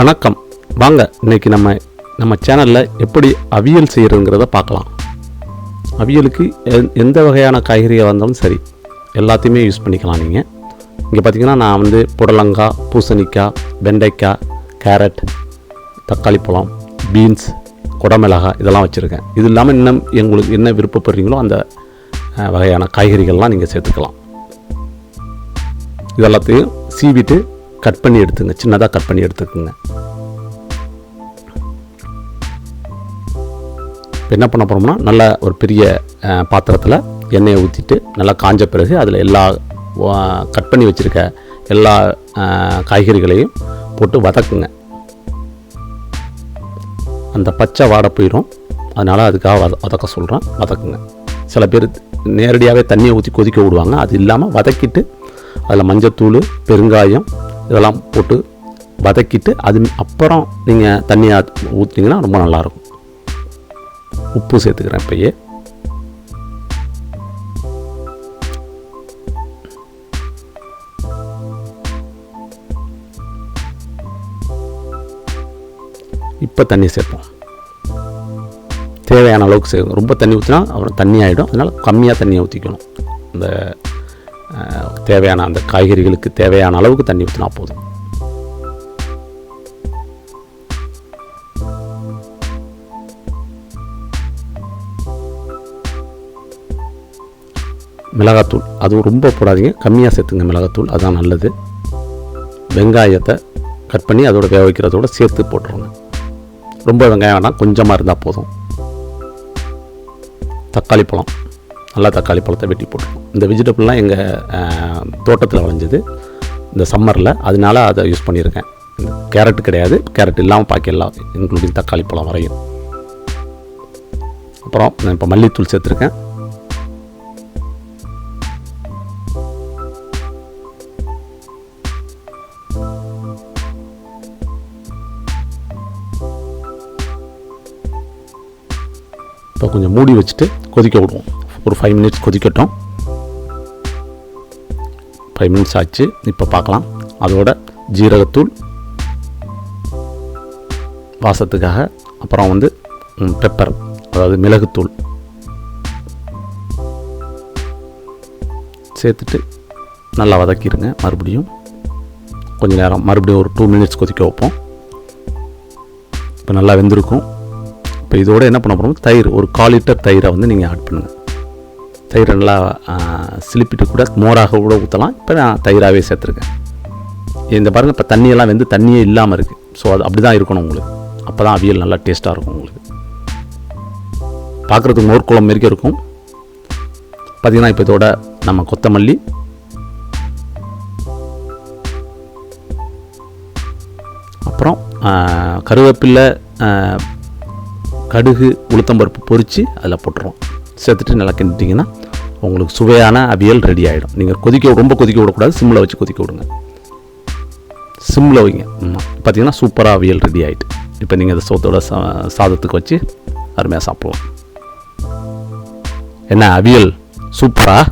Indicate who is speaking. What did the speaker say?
Speaker 1: வணக்கம். வாங்க இன்றைக்கி நம்ம சேனலில் எப்படி அவியல் செய்கிறதுங்கிறத பார்க்கலாம். அவியலுக்கு எந்த வகையான காய்கறியாக வந்தாலும் சரி எல்லாத்தையுமே யூஸ் பண்ணிக்கலாம். நீங்கள் இங்கே பார்த்திங்கன்னா நான் புடலங்காய், பூசணிக்காய், வெண்டைக்காய், கேரட், தக்காளி பழம், பீன்ஸ், குடமிளகாய் இதெல்லாம் வச்சுருக்கேன். இது இல்லாமல் இன்னும் உங்களுக்கு என்ன விருப்பப்படுறீங்களோ அந்த வகையான காய்கறிகள்லாம் நீங்கள் சேர்த்துக்கலாம். இதெல்லாத்தையும் சீவிட்டு கட் பண்ணி எடுத்துங்க, சின்னதாக கட் பண்ணி எடுத்துக்குங்க. இப்போ என்ன பண்ண போகிறோம்னா, நல்ல ஒரு பெரிய பாத்திரத்தில் எண்ணெயை ஊற்றிட்டு நல்லா காஞ்ச பிறகு அதில் எல்லா கட் பண்ணி வச்சுருக்க எல்லா காய்கறிகளையும் போட்டு வதக்குங்க. அந்த பச்சை வாடை போயிடும், அதனால் அதுக்காக வதக்க சொல்கிறேன். வதக்குங்க. சில பேர் நேரடியாகவே தண்ணியை ஊற்றி கொதிக்க விடுவாங்க. அது இல்லாமல் வதக்கிட்டு அதில் மஞ்சத்தூள், பெருங்காயம் இதெல்லாம் போட்டு வதக்கிட்டு அது அப்புறம் நீங்கள் தண்ணியை ஊற்றினீங்கன்னா ரொம்ப நல்லாயிருக்கும். உப்பு சேர்த்துக்கிறேன். இப்போயே இப்போ தண்ணி சேர்ப்போம். தேவையான அளவுக்கு சேர்க்கணும். ரொம்ப தண்ணி ஊற்றினா அப்புறம் தண்ணி ஆகிடும். அதனால் கம்மியாக தண்ணியை ஊற்றிக்கணும். இந்த தேவையான அந்த காய்கறிகளுக்கு தேவையான அளவுக்கு தண்ணி ஊற்றினா போதும். மிளகாத்தூள் அதுவும் ரொம்ப போடாதீங்க, கம்மியாக சேர்த்துங்க மிளகாத்தூள், அதுதான் நல்லது. வெங்காயத்தை கட் பண்ணி அதோட வேக வைக்கிறதோட சேர்த்து போட்டுருங்க. ரொம்ப வெங்காயம் வேணாம், கொஞ்சமாக இருந்தால் போதும். தக்காளி பழம், நல்லா தக்காளி பழத்தை வெட்டி போட்டுருவோம். இந்த வெஜிடபிள்லாம் எங்கள் தோட்டத்தில் விளைஞ்சது இந்த சம்மரில், அதனால அதை யூஸ் பண்ணியிருக்கேன். இந்த கேரட்டு கிடையாது, கேரட் இல்லாமல் பாக்கி எல்லாம் இன்க்ளூடிங் தக்காளி பழம் வரையும். அப்புறம் நான் இப்போ மல்லித்தூள் சேர்த்துருக்கேன். இப்போ கொஞ்சம் மூடி வச்சுட்டு கொதிக்க விடுவோம். ஒரு 5 மினிட்ஸ் கொதிக்கட்டும். 5 மினிட்ஸ் ஆச்சு. இப்போ பார்க்கலாம். அதோட ஜீரகத்தூள் வாசத்துக்காக, அப்புறம் பெப்பர் அதாவது மிளகுத்தூள் சேர்த்துட்டு நல்லா வதக்கிடுங்க. மறுபடியும் கொஞ்சம் நேரம் மறுபடியும் ஒரு 2 மினிட்ஸ் கொதிக்க வைப்போம். இப்போ நல்லா வெந்திருக்கும். இப்போ இதோடு என்ன பண்ண போகிறோம், தயிர் ஒரு 1/4 லிட்டர் தயிரை நீங்கள் ஆட் பண்ணுங்கள். தயிரை நல்லா சிலிப்பிட்டு கூட மோராக கூட ஊற்றலாம். இப்போ நான் தயிராகவே சேர்த்துருக்கேன். இந்த பாருங்கள், இப்போ தண்ணியெல்லாம் தண்ணியே இல்லாமல் இருக்குது. ஸோ அது அப்படி தான் இருக்கணும் உங்களுக்கு. அப்போ தான் அவியல் நல்லா டேஸ்ட்டாக இருக்கும் உங்களுக்கு. பார்க்குறதுக்கு மோர்க்குழம்பு மாரிக்கே இருக்கும். பார்த்திங்கன்னா இப்போ இதோட நம்ம கொத்தமல்லி, அப்புறம் கருவேப்பிலை, கடுகு, உளுத்தம்பருப்பு பொரித்து அதில் போட்டுருவோம். சேர்த்துட்டு நல்லா கிண்டிட்டிங்கன்னா உங்களுக்கு சுவையான அவியல் ரெடி ஆகிடும். நீங்கள் ரொம்ப கொதிக்க விடக்கூடாது, சிம்மில் வச்சு கொதிக்க விடுங்க. சிம்மில் வைங்க. பார்த்திங்கன்னா சூப்பராக அவியல் ரெடி ஆகிட்டு. இப்போ நீங்கள் இந்த சோத்தோட சாதத்துக்கு வச்சு அருமையாக சாப்பிடுவோம். என்ன அவியல் சூப்பராக